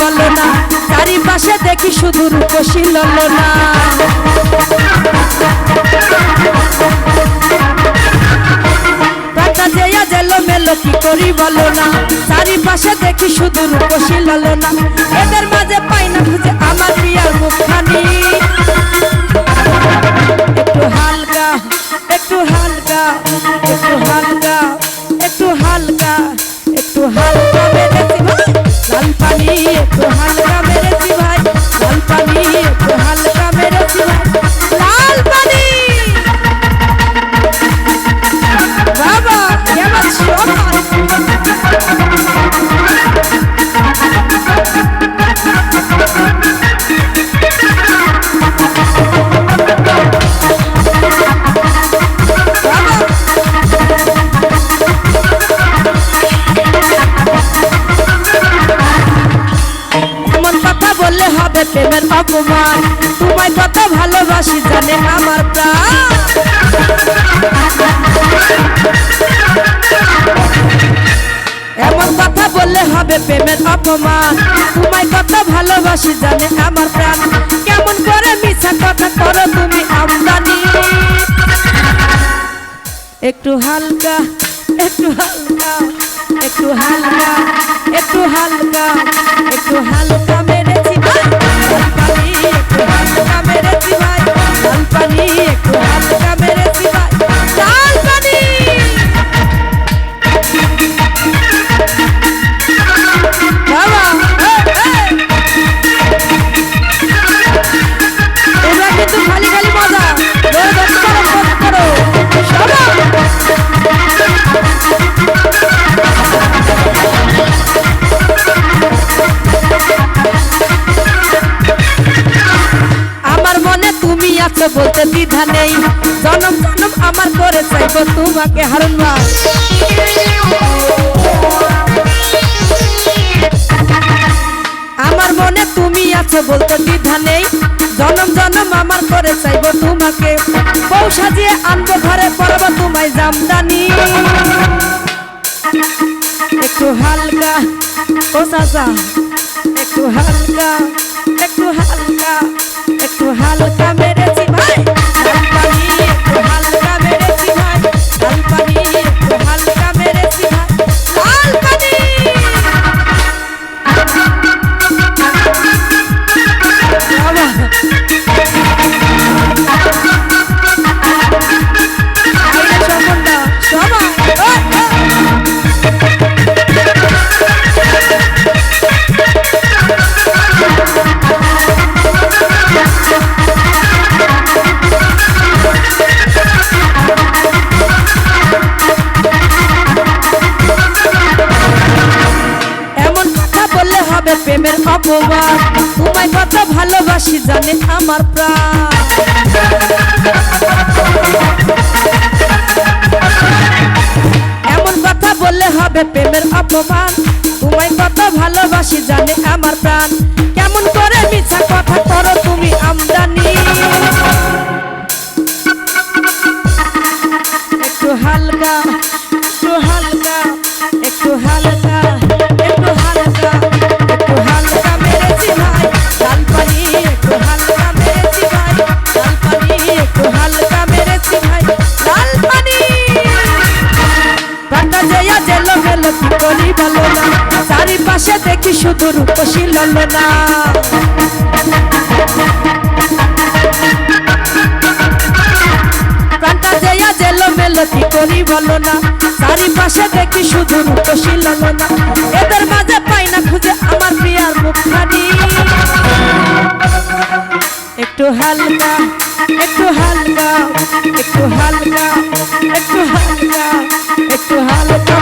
ললনা, চারিপাশে দেখি শুধু রূপসী ললনা। প্রাণটা যেয়া জেলো মেলো কি করি বলো না, চারিপাশে দেখি শুধু রূপসী ললনা। এদের মাঝে পাই না খুঁজে আমার প্রিয়ার মুখখানি। একটু হালকা একটু হালকা একটু হালকা একটু হালকা একটু হালকা মেরেছি ভাই লাল পানি, একটু হালকা মেরেছি ভাই লাল পানি, একটু হালকা মেরেছি ভাই লাল পানি। বাবা কেমন প্রেমের অপমান, তোমায় কত ভালোবাসি জানে আমার প্রাণ। এমন কথা বললে হবে প্রেমের অপমান, তোমায় কত ভালোবাসি জানে আমার প্রাণ। কেমন করে মিছা কথা করো তুমি আমদানি। একটু হালকা একটু হালকা একটু হালকা একটু হালকা একটু হালকা মেরেছি ভাই লাল পানি, একটু হালকা মেরেছি ভাই লাল পানি, একটু হালকা মেরেছি ভাই লাল পানি। বাবা এবার কিন্তু খালি খালি মজা করো বলতে দ্বিধা নেই, জনম জনম আমার করে চাইবো তোমাকে হারুন ভাই। আমার মনে তুমি আছো বলতে দ্বিধা নেই, জনম জনম আমার করে চাইবো তোমাকে। বউ সাজিয়ে আনবো ঘরে পরবো তোমায় জামদানি। একটু হালকা ও চাচা একটু হালকা একটু হালকা একটু হালকা মেরেছি ভাই লাল পানি, একটু হালকা মেরেছি ভাই লাল পানি, একটু হালকা মেরেছি ভাই লাল পানি। প্রেমের অপমান, তোমায় কত ভালোবাসি জানে আমার প্রাণ। এমন কথা বললে হবে প্রেমের অপমান, তোমায় কত ভালোবাসি জানে আমার প্রাণ। কেমন করে মিছা কথা করো তুমি আমদানি। একটু হালকা একটু হালকা একটু হালকা একটু হালকা একটু হালকা মেরেছি ভাই লাল পানি, একটু হালকা মেরেছি ভাই লাল পানি, একটু হালকা মেরেছি ভাই লাল পানি। প্রাণটা যেয়া জেলো মেলো কি করি বলো না, চারিপাশে দেখি শুধু রূপসী ললনা। প্রাণটা যেয়া জেলো মেলো কি করি বলো না, চারিপাশে দেখি শুধু রূপসী ললনা। এদের মাঝে পাই না খুঁজে আমার প্রিয়ার মুখখানি। একটু হালকা একটু হালকা একটু হালকা একটু হালকা একটু হালকা